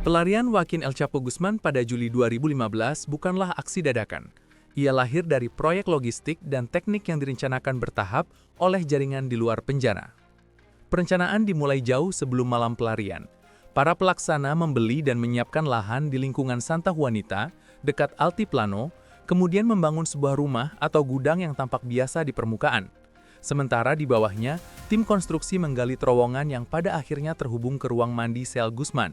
Pelarian Joaquin El Chapo Guzman pada Juli 2015 bukanlah aksi dadakan. Ia lahir dari proyek logistik dan teknik yang direncanakan bertahap oleh jaringan di luar penjara. Perencanaan dimulai jauh sebelum malam pelarian. Para pelaksana membeli dan menyiapkan lahan di lingkungan Santa Juanita, dekat Altiplano, kemudian membangun sebuah rumah atau gudang yang tampak biasa di permukaan. Sementara di bawahnya, tim konstruksi menggali terowongan yang pada akhirnya terhubung ke ruang mandi sel Guzman.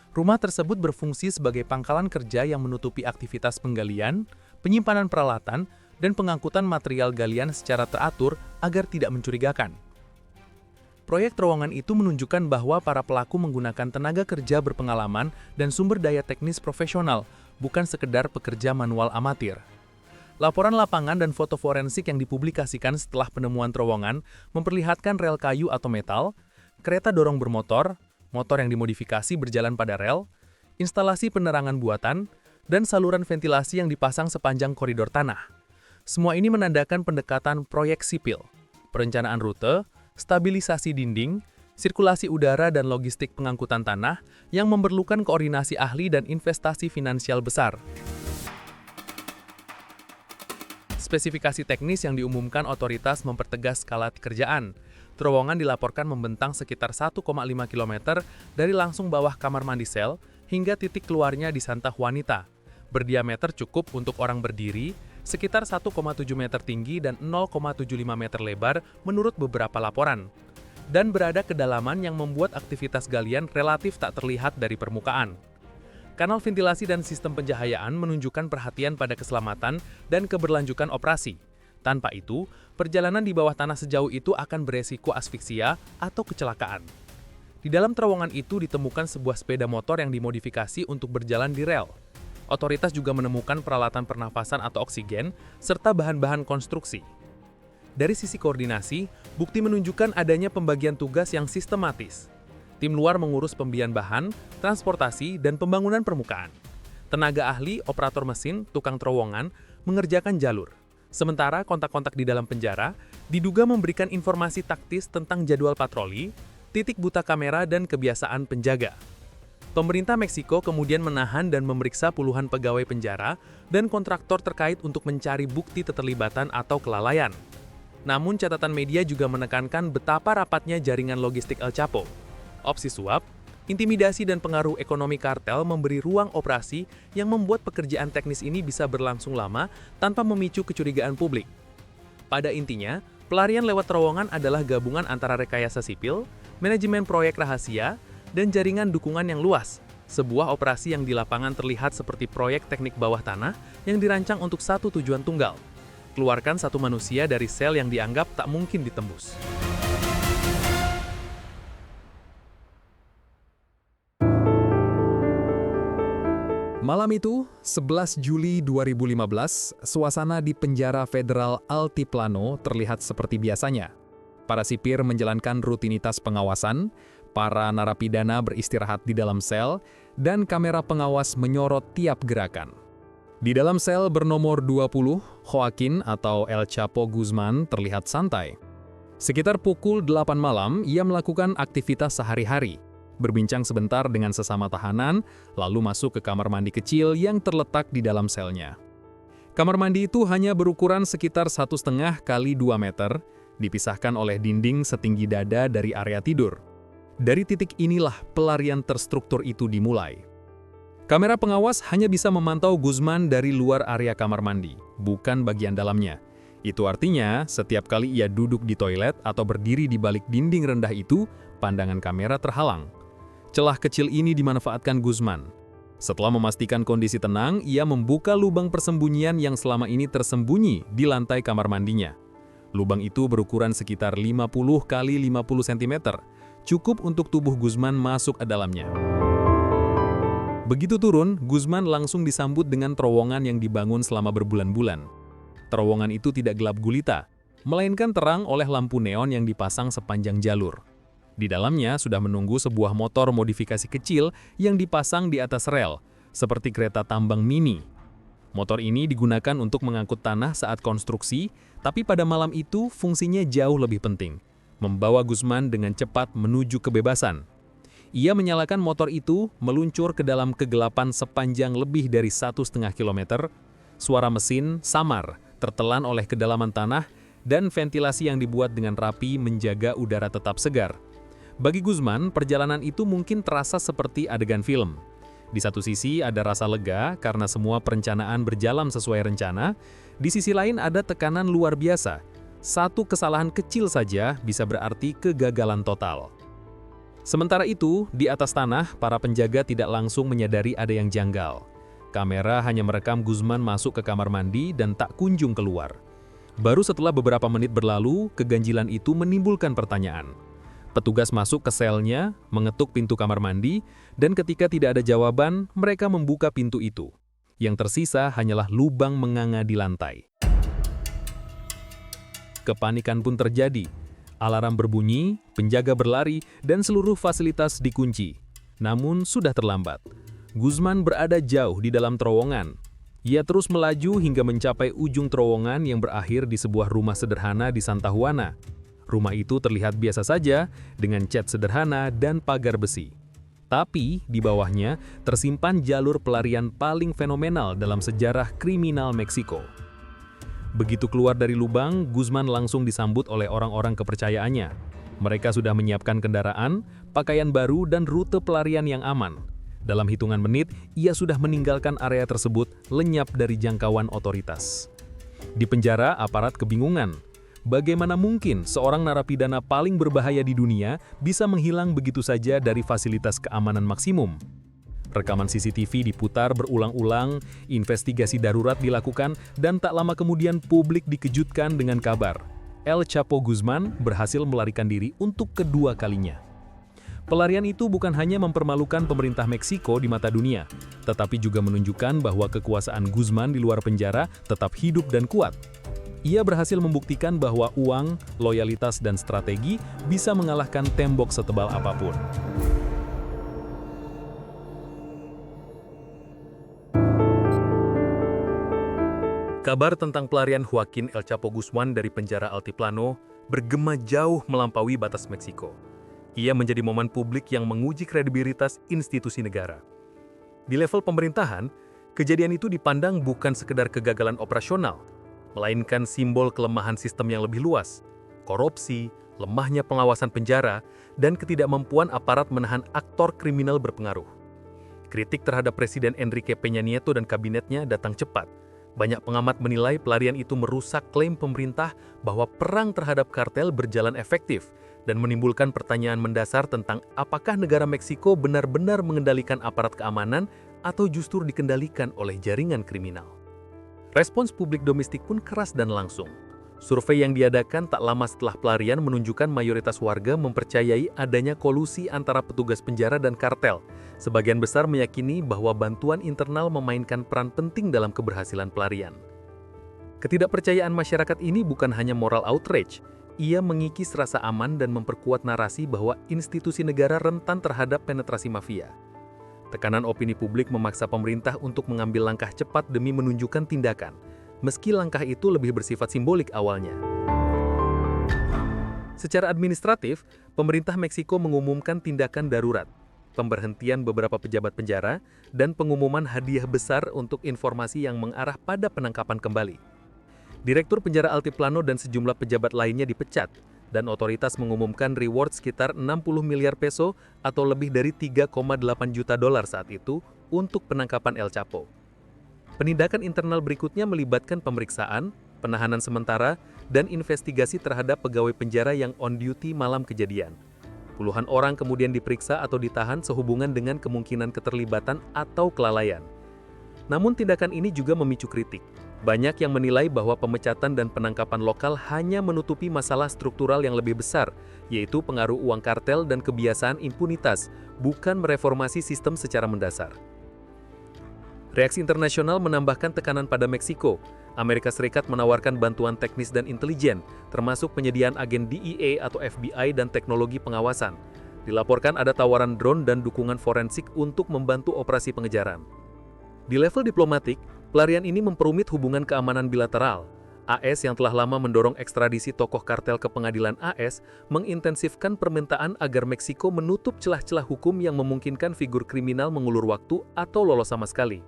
Rumah tersebut berfungsi sebagai pangkalan kerja yang menutupi aktivitas penggalian, penyimpanan peralatan, dan pengangkutan material galian secara teratur agar tidak mencurigakan. Proyek terowongan itu menunjukkan bahwa para pelaku menggunakan tenaga kerja berpengalaman dan sumber daya teknis profesional, bukan sekedar pekerja manual amatir. Laporan lapangan dan foto forensik yang dipublikasikan setelah penemuan terowongan memperlihatkan rel kayu atau metal, kereta dorong bermotor, motor yang dimodifikasi berjalan pada rel, instalasi penerangan buatan, dan saluran ventilasi yang dipasang sepanjang koridor tanah. Semua ini menandakan pendekatan proyek sipil, perencanaan rute, stabilisasi dinding, sirkulasi udara dan logistik pengangkutan tanah yang memerlukan koordinasi ahli dan investasi finansial besar. Spesifikasi teknis yang diumumkan otoritas mempertegas skala kerjaan. Terowongan dilaporkan membentang sekitar 1,5 km dari langsung bawah kamar mandi sel hingga titik keluarnya di Santa Juanita. Berdiameter cukup untuk orang berdiri, sekitar 1,7 meter tinggi dan 0,75 meter lebar menurut beberapa laporan. Dan berada kedalaman yang membuat aktivitas galian relatif tak terlihat dari permukaan. Kanal ventilasi dan sistem pencahayaan menunjukkan perhatian pada keselamatan dan keberlanjutan operasi. Tanpa itu, perjalanan di bawah tanah sejauh itu akan beresiko asfiksia atau kecelakaan. Di dalam terowongan itu ditemukan sebuah sepeda motor yang dimodifikasi untuk berjalan di rel. Otoritas juga menemukan peralatan pernafasan atau oksigen, serta bahan-bahan konstruksi. Dari sisi koordinasi, bukti menunjukkan adanya pembagian tugas yang sistematis. Tim luar mengurus pembelian bahan, transportasi, dan pembangunan permukaan. Tenaga ahli, operator mesin, tukang terowongan, mengerjakan jalur. Sementara kontak-kontak di dalam penjara diduga memberikan informasi taktis tentang jadwal patroli, titik buta kamera, dan kebiasaan penjaga. Pemerintah Meksiko kemudian menahan dan memeriksa puluhan pegawai penjara dan kontraktor terkait untuk mencari bukti keterlibatan atau kelalaian. Namun catatan media juga menekankan betapa rapatnya jaringan logistik El Chapo. Opsi suap, intimidasi dan pengaruh ekonomi kartel memberi ruang operasi yang membuat pekerjaan teknis ini bisa berlangsung lama tanpa memicu kecurigaan publik. Pada intinya, pelarian lewat terowongan adalah gabungan antara rekayasa sipil, manajemen proyek rahasia, dan jaringan dukungan yang luas. Sebuah operasi yang di lapangan terlihat seperti proyek teknik bawah tanah yang dirancang untuk satu tujuan tunggal. Keluarkan satu manusia dari sel yang dianggap tak mungkin ditembus. Malam itu, 11 Juli 2015, suasana di penjara federal Altiplano terlihat seperti biasanya. Para sipir menjalankan rutinitas pengawasan, para narapidana beristirahat di dalam sel, dan kamera pengawas menyorot tiap gerakan. Di dalam sel bernomor 20, Joaquin atau El Chapo Guzman terlihat santai. Sekitar pukul 8 malam, ia melakukan aktivitas sehari-hari. Berbincang sebentar dengan sesama tahanan, lalu masuk ke kamar mandi kecil yang terletak di dalam selnya. Kamar mandi itu hanya berukuran sekitar 1,5 kali 2 meter, dipisahkan oleh dinding setinggi dada dari area tidur. Dari titik inilah pelarian terstruktur itu dimulai. Kamera pengawas hanya bisa memantau Guzman dari luar area kamar mandi, bukan bagian dalamnya. Itu artinya, setiap kali ia duduk di toilet atau berdiri di balik dinding rendah itu, pandangan kamera terhalang. Celah kecil ini dimanfaatkan Guzman. Setelah memastikan kondisi tenang, ia membuka lubang persembunyian yang selama ini tersembunyi di lantai kamar mandinya. Lubang itu berukuran sekitar 50 kali 50 cm, cukup untuk tubuh Guzman masuk ke dalamnya. Begitu turun, Guzman langsung disambut dengan terowongan yang dibangun selama berbulan-bulan. Terowongan itu tidak gelap gulita, melainkan terang oleh lampu neon yang dipasang sepanjang jalur. Di dalamnya sudah menunggu sebuah motor modifikasi kecil yang dipasang di atas rel, seperti kereta tambang mini. Motor ini digunakan untuk mengangkut tanah saat konstruksi, tapi pada malam itu fungsinya jauh lebih penting, membawa Guzman dengan cepat menuju kebebasan. Ia menyalakan motor itu, meluncur ke dalam kegelapan sepanjang lebih dari 1,5 kilometer. Suara mesin samar, tertelan oleh kedalaman tanah, dan ventilasi yang dibuat dengan rapi menjaga udara tetap segar. Bagi Guzman, perjalanan itu mungkin terasa seperti adegan film. Di satu sisi ada rasa lega karena semua perencanaan berjalan sesuai rencana, di sisi lain ada tekanan luar biasa. Satu kesalahan kecil saja bisa berarti kegagalan total. Sementara itu, di atas tanah, para penjaga tidak langsung menyadari ada yang janggal. Kamera hanya merekam Guzman masuk ke kamar mandi dan tak kunjung keluar. Baru setelah beberapa menit berlalu, keganjilan itu menimbulkan pertanyaan. Petugas masuk ke selnya, mengetuk pintu kamar mandi, dan ketika tidak ada jawaban, mereka membuka pintu itu. Yang tersisa hanyalah lubang menganga di lantai. Kepanikan pun terjadi. Alarm berbunyi, penjaga berlari, dan seluruh fasilitas dikunci. Namun sudah terlambat. Guzman berada jauh di dalam terowongan. Ia terus melaju hingga mencapai ujung terowongan yang berakhir di sebuah rumah sederhana di Santa Juana. Rumah itu terlihat biasa saja, dengan cat sederhana dan pagar besi. Tapi di bawahnya tersimpan jalur pelarian paling fenomenal dalam sejarah kriminal Meksiko. Begitu keluar dari lubang, Guzman langsung disambut oleh orang-orang kepercayaannya. Mereka sudah menyiapkan kendaraan, pakaian baru, dan rute pelarian yang aman. Dalam hitungan menit, ia sudah meninggalkan area tersebut lenyap dari jangkauan otoritas. Di penjara, aparat kebingungan. Bagaimana mungkin seorang narapidana paling berbahaya di dunia bisa menghilang begitu saja dari fasilitas keamanan maksimum? Rekaman CCTV diputar berulang-ulang, investigasi darurat dilakukan, dan tak lama kemudian publik dikejutkan dengan kabar. El Chapo Guzman berhasil melarikan diri untuk kedua kalinya. Pelarian itu bukan hanya mempermalukan pemerintah Meksiko di mata dunia, tetapi juga menunjukkan bahwa kekuasaan Guzman di luar penjara tetap hidup dan kuat. Ia berhasil membuktikan bahwa uang, loyalitas, dan strategi bisa mengalahkan tembok setebal apapun. Kabar tentang pelarian Joaquin El Chapo Guzman dari penjara Altiplano bergema jauh melampaui batas Meksiko. Ia menjadi momen publik yang menguji kredibilitas institusi negara. Di level pemerintahan, kejadian itu dipandang bukan sekedar kegagalan operasional, melainkan simbol kelemahan sistem yang lebih luas, korupsi, lemahnya pengawasan penjara, dan ketidakmampuan aparat menahan aktor kriminal berpengaruh. Kritik terhadap Presiden Enrique Peña Nieto dan kabinetnya datang cepat. Banyak pengamat menilai pelarian itu merusak klaim pemerintah bahwa perang terhadap kartel berjalan efektif dan menimbulkan pertanyaan mendasar tentang apakah negara Meksiko benar-benar mengendalikan aparat keamanan atau justru dikendalikan oleh jaringan kriminal. Respons publik domestik pun keras dan langsung. Survei yang diadakan tak lama setelah pelarian menunjukkan mayoritas warga mempercayai adanya kolusi antara petugas penjara dan kartel. Sebagian besar meyakini bahwa bantuan internal memainkan peran penting dalam keberhasilan pelarian. Ketidakpercayaan masyarakat ini bukan hanya moral outrage, ia mengikis rasa aman dan memperkuat narasi bahwa institusi negara rentan terhadap penetrasi mafia. Tekanan opini publik memaksa pemerintah untuk mengambil langkah cepat demi menunjukkan tindakan, meski langkah itu lebih bersifat simbolik awalnya. Secara administratif, pemerintah Meksiko mengumumkan tindakan darurat, pemberhentian beberapa pejabat penjara, dan pengumuman hadiah besar untuk informasi yang mengarah pada penangkapan kembali. Direktur penjara Altiplano dan sejumlah pejabat lainnya dipecat, dan otoritas mengumumkan reward sekitar 60 miliar peso atau lebih dari 3,8 juta dolar saat itu untuk penangkapan El Chapo. Penindakan internal berikutnya melibatkan pemeriksaan, penahanan sementara, dan investigasi terhadap pegawai penjara yang on duty malam kejadian. Puluhan orang kemudian diperiksa atau ditahan sehubungan dengan kemungkinan keterlibatan atau kelalaian. Namun tindakan ini juga memicu kritik. Banyak yang menilai bahwa pemecatan dan penangkapan lokal hanya menutupi masalah struktural yang lebih besar, yaitu pengaruh uang kartel dan kebiasaan impunitas, bukan mereformasi sistem secara mendasar. Reaksi internasional menambahkan tekanan pada Meksiko. Amerika Serikat menawarkan bantuan teknis dan intelijen, termasuk penyediaan agen DEA atau FBI dan teknologi pengawasan. Dilaporkan ada tawaran drone dan dukungan forensik untuk membantu operasi pengejaran. Di level diplomatik, pelarian ini memperumit hubungan keamanan bilateral. AS yang telah lama mendorong ekstradisi tokoh kartel ke pengadilan AS mengintensifkan permintaan agar Meksiko menutup celah-celah hukum yang memungkinkan figur kriminal mengulur waktu atau lolos sama sekali.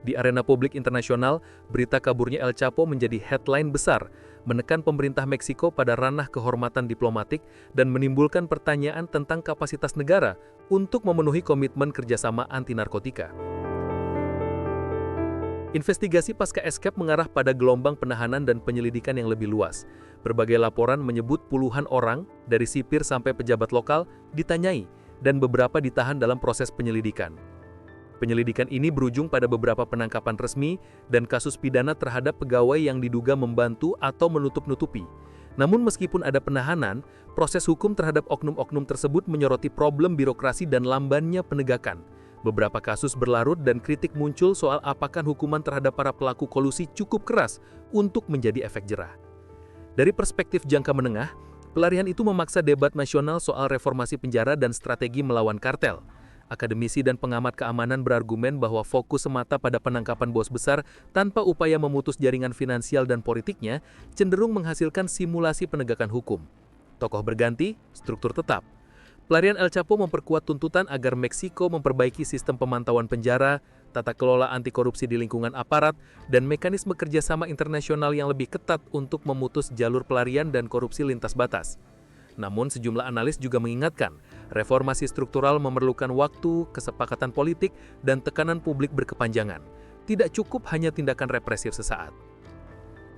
Di arena publik internasional, berita kaburnya El Chapo menjadi headline besar, menekan pemerintah Meksiko pada ranah kehormatan diplomatik dan menimbulkan pertanyaan tentang kapasitas negara untuk memenuhi komitmen kerjasama anti-narkotika. Investigasi pasca escape mengarah pada gelombang penahanan dan penyelidikan yang lebih luas. Berbagai laporan menyebut puluhan orang, dari sipir sampai pejabat lokal, ditanyai, dan beberapa ditahan dalam proses penyelidikan. Penyelidikan ini berujung pada beberapa penangkapan resmi dan kasus pidana terhadap pegawai yang diduga membantu atau menutup-nutupi. Namun meskipun ada penahanan, proses hukum terhadap oknum-oknum tersebut menyoroti problem birokrasi dan lambannya penegakan. Beberapa kasus berlarut dan kritik muncul soal apakah hukuman terhadap para pelaku kolusi cukup keras untuk menjadi efek jerah. Dari perspektif jangka menengah, pelarian itu memaksa debat nasional soal reformasi penjara dan strategi melawan kartel. Akademisi dan pengamat keamanan berargumen bahwa fokus semata pada penangkapan bos besar tanpa upaya memutus jaringan finansial dan politiknya cenderung menghasilkan simulasi penegakan hukum. Tokoh berganti, struktur tetap. Pelarian El Chapo memperkuat tuntutan agar Meksiko memperbaiki sistem pemantauan penjara, tata kelola anti korupsi di lingkungan aparat, dan mekanisme kerjasama internasional yang lebih ketat untuk memutus jalur pelarian dan korupsi lintas batas. Namun sejumlah analis juga mengingatkan, reformasi struktural memerlukan waktu, kesepakatan politik, dan tekanan publik berkepanjangan. Tidak cukup hanya tindakan represif sesaat.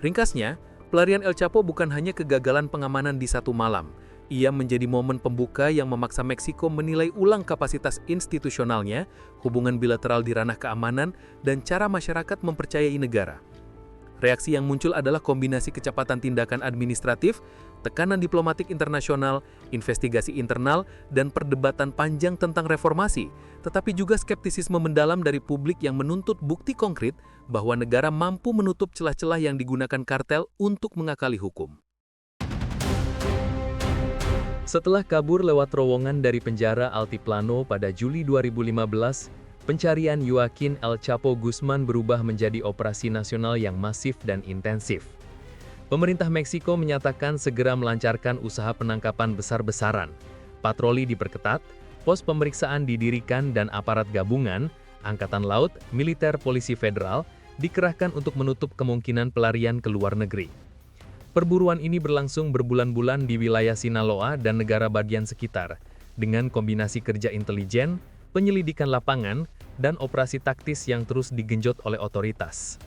Ringkasnya, pelarian El Chapo bukan hanya kegagalan pengamanan di satu malam. Ia menjadi momen pembuka yang memaksa Meksiko menilai ulang kapasitas institusionalnya, hubungan bilateral di ranah keamanan, dan cara masyarakat mempercayai negara. Reaksi yang muncul adalah kombinasi kecepatan tindakan administratif, tekanan diplomatik internasional, investigasi internal, dan perdebatan panjang tentang reformasi, tetapi juga skeptisisme mendalam dari publik yang menuntut bukti konkret bahwa negara mampu menutup celah-celah yang digunakan kartel untuk mengakali hukum. Setelah kabur lewat terowongan dari penjara Altiplano pada Juli 2015, pencarian Joaquin El Chapo Guzman berubah menjadi operasi nasional yang masif dan intensif. Pemerintah Meksiko menyatakan segera melancarkan usaha penangkapan besar-besaran. Patroli diperketat, pos pemeriksaan didirikan dan aparat gabungan, Angkatan Laut, Militer Polisi Federal, dikerahkan untuk menutup kemungkinan pelarian ke luar negeri. Perburuan ini berlangsung berbulan-bulan di wilayah Sinaloa dan negara bagian sekitar, dengan kombinasi kerja intelijen, penyelidikan lapangan, dan operasi taktis yang terus digenjot oleh otoritas.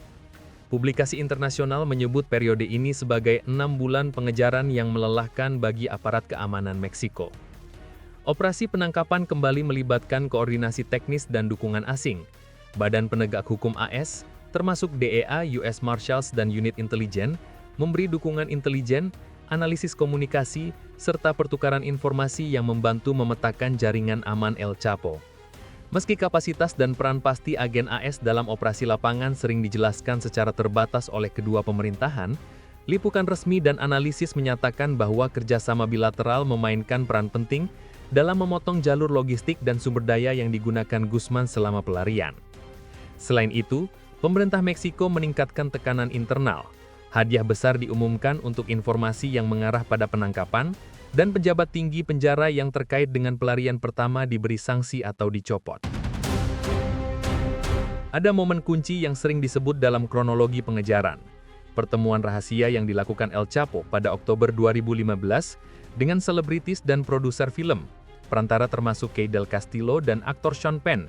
Publikasi internasional menyebut periode ini sebagai 6 bulan pengejaran yang melelahkan bagi aparat keamanan Meksiko. Operasi penangkapan kembali melibatkan koordinasi teknis dan dukungan asing. Badan penegak hukum AS, termasuk DEA, US Marshals, dan unit intelijen, memberi dukungan intelijen, analisis komunikasi, serta pertukaran informasi yang membantu memetakan jaringan aman El Chapo. Meski kapasitas dan peran pasti agen AS dalam operasi lapangan sering dijelaskan secara terbatas oleh kedua pemerintahan, liputan resmi dan analisis menyatakan bahwa kerjasama bilateral memainkan peran penting dalam memotong jalur logistik dan sumber daya yang digunakan Guzman selama pelarian. Selain itu, pemerintah Meksiko meningkatkan tekanan internal. Hadiah besar diumumkan untuk informasi yang mengarah pada penangkapan, dan pejabat tinggi penjara yang terkait dengan pelarian pertama diberi sanksi atau dicopot. Ada momen kunci yang sering disebut dalam kronologi pengejaran. Pertemuan rahasia yang dilakukan El Chapo pada Oktober 2015 dengan selebritis dan produser film, perantara termasuk Kay del Castillo dan aktor Sean Penn.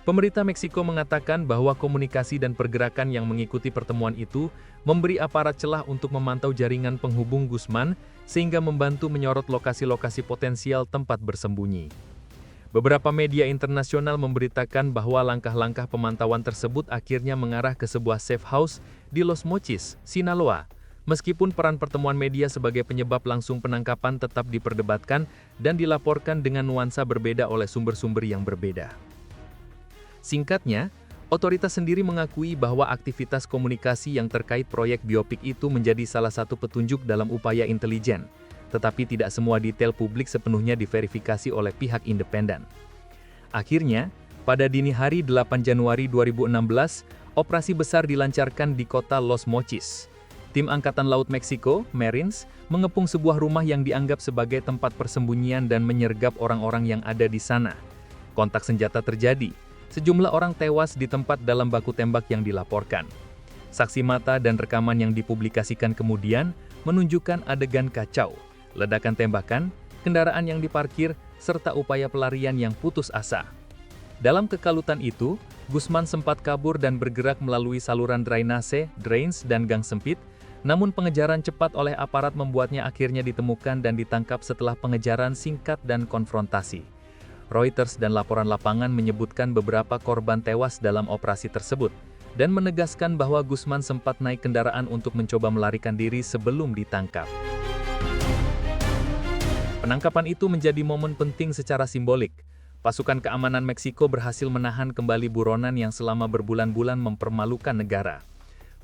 Pemerintah Meksiko mengatakan bahwa komunikasi dan pergerakan yang mengikuti pertemuan itu memberi aparat celah untuk memantau jaringan penghubung Guzman sehingga membantu menyorot lokasi-lokasi potensial tempat bersembunyi. Beberapa media internasional memberitakan bahwa langkah-langkah pemantauan tersebut akhirnya mengarah ke sebuah safe house di Los Mochis, Sinaloa. Meskipun peran pertemuan media sebagai penyebab langsung penangkapan tetap diperdebatkan dan dilaporkan dengan nuansa berbeda oleh sumber-sumber yang berbeda. Singkatnya, otoritas sendiri mengakui bahwa aktivitas komunikasi yang terkait proyek biopik itu menjadi salah satu petunjuk dalam upaya intelijen, tetapi tidak semua detail publik sepenuhnya diverifikasi oleh pihak independen. Akhirnya, pada dini hari 8 Januari 2016, operasi besar dilancarkan di kota Los Mochis. Tim Angkatan Laut Meksiko, Marines, mengepung sebuah rumah yang dianggap sebagai tempat persembunyian dan menyergap orang-orang yang ada di sana. Kontak senjata terjadi. Sejumlah orang tewas di tempat dalam baku tembak yang dilaporkan. Saksi mata dan rekaman yang dipublikasikan kemudian menunjukkan adegan kacau, ledakan tembakan, kendaraan yang diparkir, serta upaya pelarian yang putus asa. Dalam kekalutan itu, Guzman sempat kabur dan bergerak melalui saluran drainase, drains, dan gang sempit, namun pengejaran cepat oleh aparat membuatnya akhirnya ditemukan dan ditangkap setelah pengejaran singkat dan konfrontasi. Reuters dan laporan lapangan menyebutkan beberapa korban tewas dalam operasi tersebut, dan menegaskan bahwa Guzman sempat naik kendaraan untuk mencoba melarikan diri sebelum ditangkap. Penangkapan itu menjadi momen penting secara simbolik. Pasukan keamanan Meksiko berhasil menahan kembali buronan yang selama berbulan-bulan mempermalukan negara.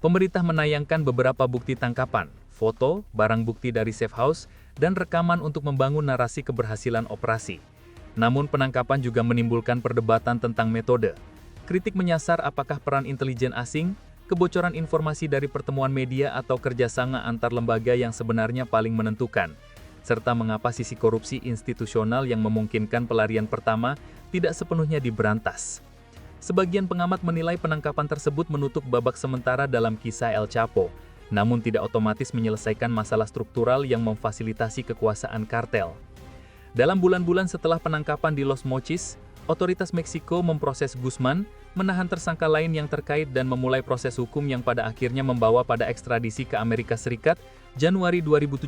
Pemerintah menayangkan beberapa bukti tangkapan, foto, barang bukti dari safe house, dan rekaman untuk membangun narasi keberhasilan operasi. Namun penangkapan juga menimbulkan perdebatan tentang metode. Kritik menyasar apakah peran intelijen asing, kebocoran informasi dari pertemuan media atau kerjasama antar lembaga yang sebenarnya paling menentukan, serta mengapa sisi korupsi institusional yang memungkinkan pelarian pertama tidak sepenuhnya diberantas. Sebagian pengamat menilai penangkapan tersebut menutup babak sementara dalam kisah El Chapo, namun tidak otomatis menyelesaikan masalah struktural yang memfasilitasi kekuasaan kartel. Dalam bulan-bulan setelah penangkapan di Los Mochis, otoritas Meksiko memproses Guzman, menahan tersangka lain yang terkait dan memulai proses hukum yang pada akhirnya membawa pada ekstradisi ke Amerika Serikat Januari 2017,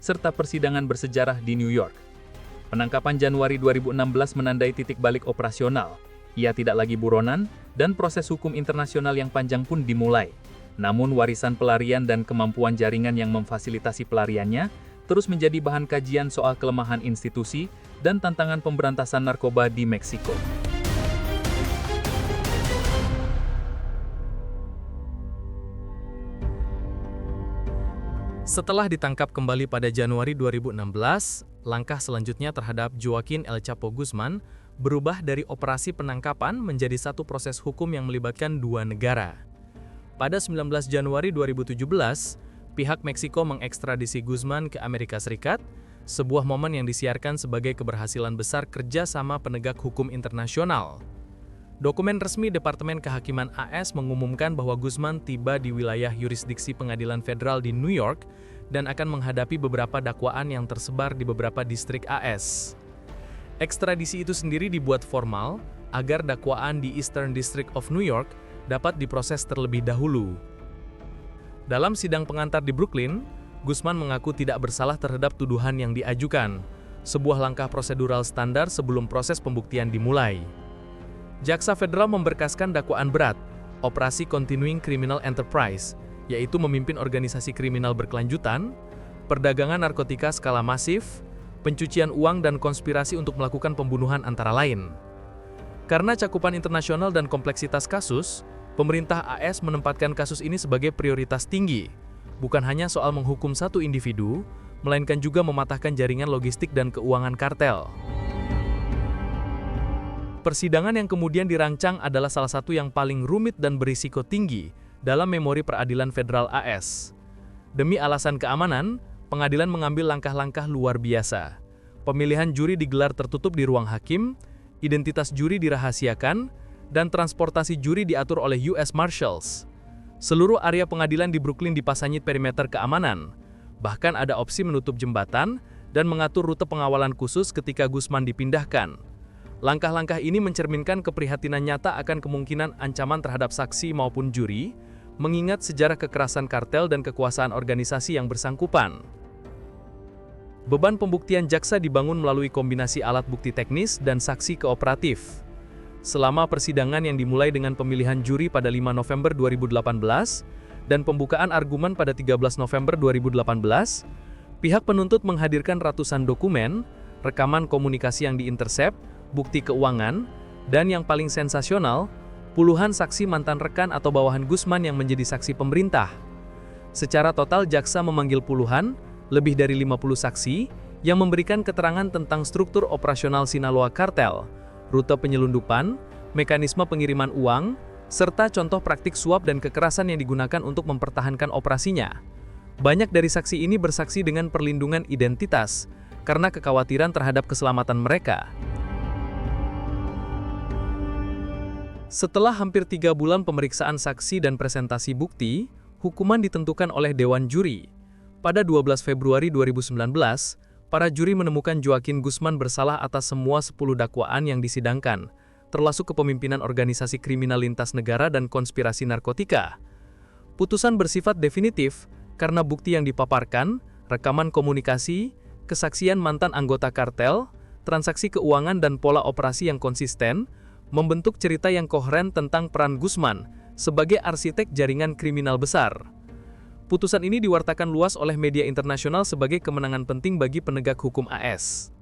serta persidangan bersejarah di New York. Penangkapan Januari 2016 menandai titik balik operasional. Ia tidak lagi buronan, dan proses hukum internasional yang panjang pun dimulai. Namun warisan pelarian dan kemampuan jaringan yang memfasilitasi pelariannya terus menjadi bahan kajian soal kelemahan institusi dan tantangan pemberantasan narkoba di Meksiko. Setelah ditangkap kembali pada Januari 2016, langkah selanjutnya terhadap Joaquin El Chapo Guzman berubah dari operasi penangkapan menjadi satu proses hukum yang melibatkan dua negara. Pada 19 Januari 2017, pihak Meksiko mengekstradisi Guzman ke Amerika Serikat, sebuah momen yang disiarkan sebagai keberhasilan besar kerjasama penegak hukum internasional. Dokumen resmi Departemen Kehakiman AS mengumumkan bahwa Guzman tiba di wilayah yurisdiksi Pengadilan Federal di New York dan akan menghadapi beberapa dakwaan yang tersebar di beberapa distrik AS. Ekstradisi itu sendiri dibuat formal agar dakwaan di Eastern District of New York dapat diproses terlebih dahulu. Dalam sidang pengantar di Brooklyn, Guzman mengaku tidak bersalah terhadap tuduhan yang diajukan, sebuah langkah prosedural standar sebelum proses pembuktian dimulai. Jaksa Federal memberkaskan dakwaan berat, Operasi Continuing Criminal Enterprise, yaitu memimpin organisasi kriminal berkelanjutan, perdagangan narkotika skala masif, pencucian uang dan konspirasi untuk melakukan pembunuhan antara lain. Karena cakupan internasional dan kompleksitas kasus, pemerintah AS menempatkan kasus ini sebagai prioritas tinggi, bukan hanya soal menghukum satu individu, melainkan juga mematahkan jaringan logistik dan keuangan kartel. Persidangan yang kemudian dirancang adalah salah satu yang paling rumit dan berisiko tinggi dalam memori peradilan federal AS. Demi alasan keamanan, pengadilan mengambil langkah-langkah luar biasa. Pemilihan juri digelar tertutup di ruang hakim, identitas juri dirahasiakan, dan transportasi juri diatur oleh US Marshals. Seluruh area pengadilan di Brooklyn dipasangi perimeter keamanan. Bahkan ada opsi menutup jembatan dan mengatur rute pengawalan khusus ketika Guzman dipindahkan. Langkah-langkah ini mencerminkan keprihatinan nyata akan kemungkinan ancaman terhadap saksi maupun juri, mengingat sejarah kekerasan kartel dan kekuasaan organisasi yang bersangkutan. Beban pembuktian jaksa dibangun melalui kombinasi alat bukti teknis dan saksi kooperatif. Selama persidangan yang dimulai dengan pemilihan juri pada 5 November 2018 dan pembukaan argumen pada 13 November 2018, pihak penuntut menghadirkan ratusan dokumen, rekaman komunikasi yang diintersep, bukti keuangan, dan yang paling sensasional, puluhan saksi mantan rekan atau bawahan Guzman yang menjadi saksi pemerintah. Secara total jaksa memanggil puluhan, lebih dari 50 saksi, yang memberikan keterangan tentang struktur operasional Sinaloa Kartel, rute penyelundupan, mekanisme pengiriman uang, serta contoh praktik suap dan kekerasan yang digunakan untuk mempertahankan operasinya. Banyak dari saksi ini bersaksi dengan perlindungan identitas karena kekhawatiran terhadap keselamatan mereka. Setelah hampir 3 bulan pemeriksaan saksi dan presentasi bukti, hukuman ditentukan oleh Dewan Juri. Pada 12 Februari 2019, para juri menemukan Joaquin Guzman bersalah atas semua 10 dakwaan yang disidangkan, termasuk kepemimpinan organisasi kriminal lintas negara dan konspirasi narkotika. Putusan bersifat definitif karena bukti yang dipaparkan, rekaman komunikasi, kesaksian mantan anggota kartel, transaksi keuangan dan pola operasi yang konsisten, membentuk cerita yang koheren tentang peran Guzman sebagai arsitek jaringan kriminal besar. Putusan ini diwartakan luas oleh media internasional sebagai kemenangan penting bagi penegak hukum AS.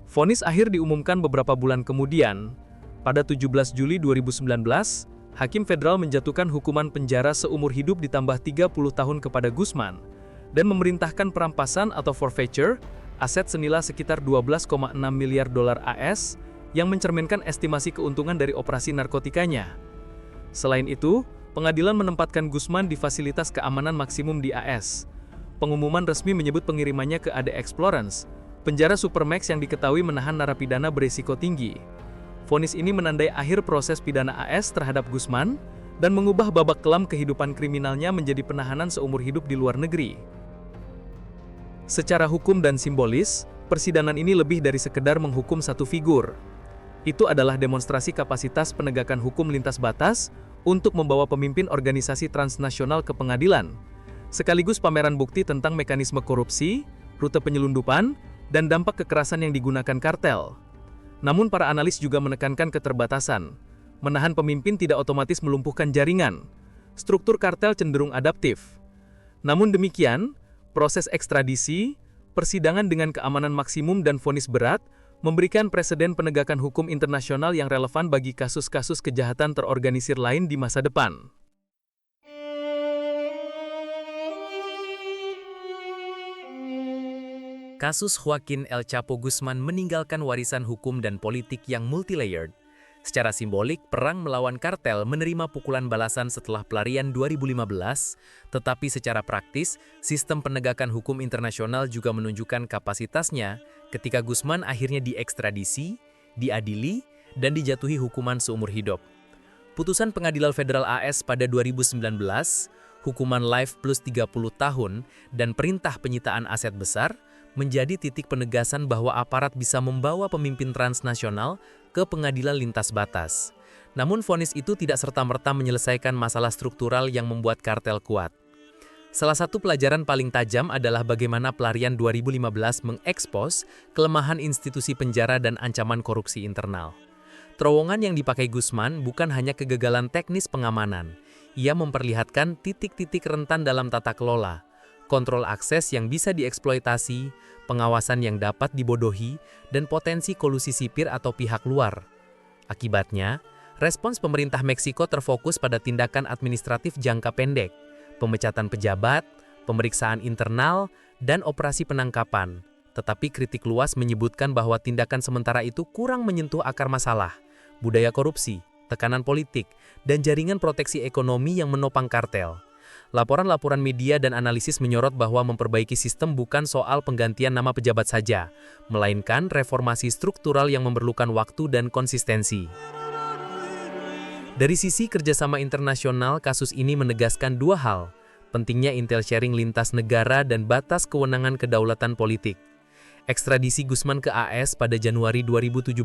Vonis akhir diumumkan beberapa bulan kemudian. Pada 17 Juli 2019, Hakim Federal menjatuhkan hukuman penjara seumur hidup ditambah 30 tahun kepada Guzman dan memerintahkan perampasan atau forfeiture aset senilai sekitar 12,6 miliar dolar AS yang mencerminkan estimasi keuntungan dari operasi narkotikanya. Selain itu, pengadilan menempatkan Guzman di fasilitas keamanan maksimum di AS. Pengumuman resmi menyebut pengirimannya ke AD Explorance, penjara Supermax yang diketahui menahan narapidana berisiko tinggi. Vonis ini menandai akhir proses pidana AS terhadap Guzman dan mengubah babak kelam kehidupan kriminalnya menjadi penahanan seumur hidup di luar negeri. Secara hukum dan simbolis, persidangan ini lebih dari sekedar menghukum satu figur. Itu adalah demonstrasi kapasitas penegakan hukum lintas batas untuk membawa pemimpin organisasi transnasional ke pengadilan, sekaligus pameran bukti tentang mekanisme korupsi, rute penyelundupan, dan dampak kekerasan yang digunakan kartel. Namun para analis juga menekankan keterbatasan. Menahan pemimpin tidak otomatis melumpuhkan jaringan. Struktur kartel cenderung adaptif. Namun demikian, proses ekstradisi, persidangan dengan keamanan maksimum dan vonis berat memberikan preseden penegakan hukum internasional yang relevan bagi kasus-kasus kejahatan terorganisir lain di masa depan. Kasus Joaquin El Chapo Guzman meninggalkan warisan hukum dan politik yang multilayered. Secara simbolik, perang melawan kartel menerima pukulan balasan setelah pelarian 2015, tetapi secara praktis, sistem penegakan hukum internasional juga menunjukkan kapasitasnya ketika Guzman akhirnya diekstradisi, diadili, dan dijatuhi hukuman seumur hidup. Putusan Pengadilan Federal AS pada 2019, hukuman life plus 30 tahun, dan perintah penyitaan aset besar, menjadi titik penegasan bahwa aparat bisa membawa pemimpin transnasional ke pengadilan lintas batas. Namun vonis itu tidak serta-merta menyelesaikan masalah struktural yang membuat kartel kuat. Salah satu pelajaran paling tajam adalah bagaimana pelarian 2015 mengekspos kelemahan institusi penjara dan ancaman korupsi internal. Terowongan yang dipakai Guzman bukan hanya kegagalan teknis pengamanan. Ia memperlihatkan titik-titik rentan dalam tata kelola, kontrol akses yang bisa dieksploitasi, pengawasan yang dapat dibodohi, dan potensi kolusi sipir atau pihak luar. Akibatnya, respons pemerintah Meksiko terfokus pada tindakan administratif jangka pendek, pemecatan pejabat, pemeriksaan internal, dan operasi penangkapan. Tetapi kritik luas menyebutkan bahwa tindakan sementara itu kurang menyentuh akar masalah, budaya korupsi, tekanan politik, dan jaringan proteksi ekonomi yang menopang kartel. Laporan-laporan media dan analisis menyorot bahwa memperbaiki sistem bukan soal penggantian nama pejabat saja, melainkan reformasi struktural yang memerlukan waktu dan konsistensi. Dari sisi kerjasama internasional, kasus ini menegaskan dua hal, pentingnya intel sharing lintas negara dan batas kewenangan kedaulatan politik. Ekstradisi Guzman ke AS pada Januari 2017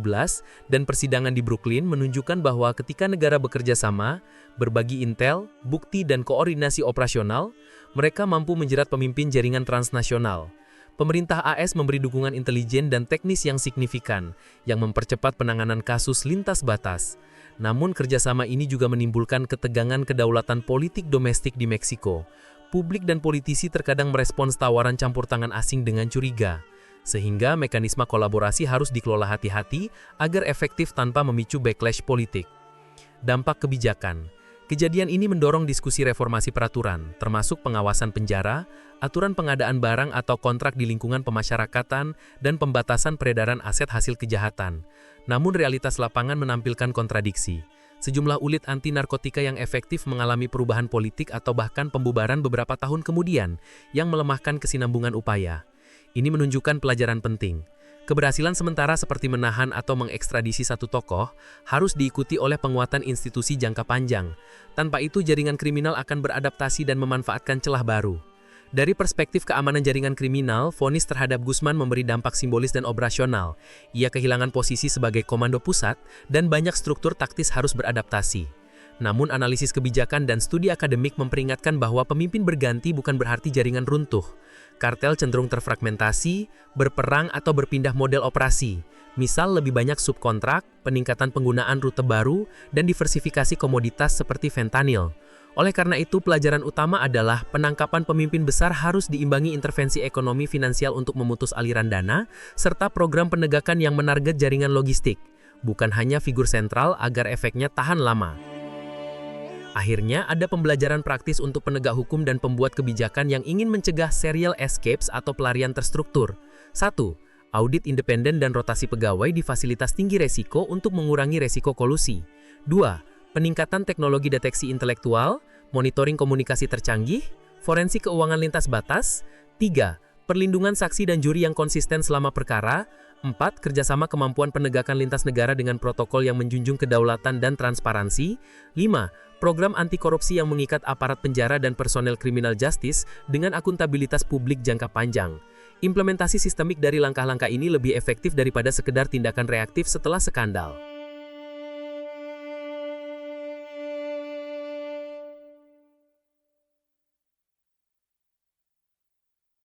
dan persidangan di Brooklyn menunjukkan bahwa ketika negara bekerja sama, berbagi intel, bukti, dan koordinasi operasional, mereka mampu menjerat pemimpin jaringan transnasional. Pemerintah AS memberi dukungan intelijen dan teknis yang signifikan, yang mempercepat penanganan kasus lintas batas. Namun kerjasama ini juga menimbulkan ketegangan kedaulatan politik domestik di Meksiko. Publik dan politisi terkadang merespons tawaran campur tangan asing dengan curiga, sehingga mekanisme kolaborasi harus dikelola hati-hati agar efektif tanpa memicu backlash politik. Dampak kebijakan. Kejadian ini mendorong diskusi reformasi peraturan, termasuk pengawasan penjara, aturan pengadaan barang atau kontrak di lingkungan pemasyarakatan, dan pembatasan peredaran aset hasil kejahatan. Namun realitas lapangan menampilkan kontradiksi. Sejumlah unit anti-narkotika yang efektif mengalami perubahan politik atau bahkan pembubaran beberapa tahun kemudian yang melemahkan kesinambungan upaya. Ini menunjukkan pelajaran penting. Keberhasilan sementara seperti menahan atau mengekstradisi satu tokoh harus diikuti oleh penguatan institusi jangka panjang. Tanpa itu jaringan kriminal akan beradaptasi dan memanfaatkan celah baru. Dari perspektif keamanan jaringan kriminal, vonis terhadap Guzman memberi dampak simbolis dan operasional. Ia kehilangan posisi sebagai komando pusat dan banyak struktur taktis harus beradaptasi. Namun analisis kebijakan dan studi akademik memperingatkan bahwa pemimpin berganti bukan berarti jaringan runtuh. Kartel cenderung terfragmentasi, berperang atau berpindah model operasi. Misal lebih banyak subkontrak, peningkatan penggunaan rute baru, dan diversifikasi komoditas seperti fentanyl. Oleh karena itu, pelajaran utama adalah penangkapan pemimpin besar harus diimbangi intervensi ekonomi finansial untuk memutus aliran dana, serta program penegakan yang menarget jaringan logistik, bukan hanya figur sentral agar efeknya tahan lama. Akhirnya, ada pembelajaran praktis untuk penegak hukum dan pembuat kebijakan yang ingin mencegah serial escapes atau pelarian terstruktur. 1. Audit independen dan rotasi pegawai di fasilitas tinggi resiko untuk mengurangi resiko kolusi. 2. Peningkatan teknologi deteksi intelektual, monitoring komunikasi tercanggih, forensik keuangan lintas batas. 3. Perlindungan saksi dan juri yang konsisten selama perkara. 4. Kerjasama kemampuan penegakan lintas negara dengan protokol yang menjunjung kedaulatan dan transparansi. 5. Program anti korupsi yang mengikat aparat penjara dan personel criminal justice dengan akuntabilitas publik jangka panjang. Implementasi sistemik dari langkah-langkah ini lebih efektif daripada sekedar tindakan reaktif setelah skandal.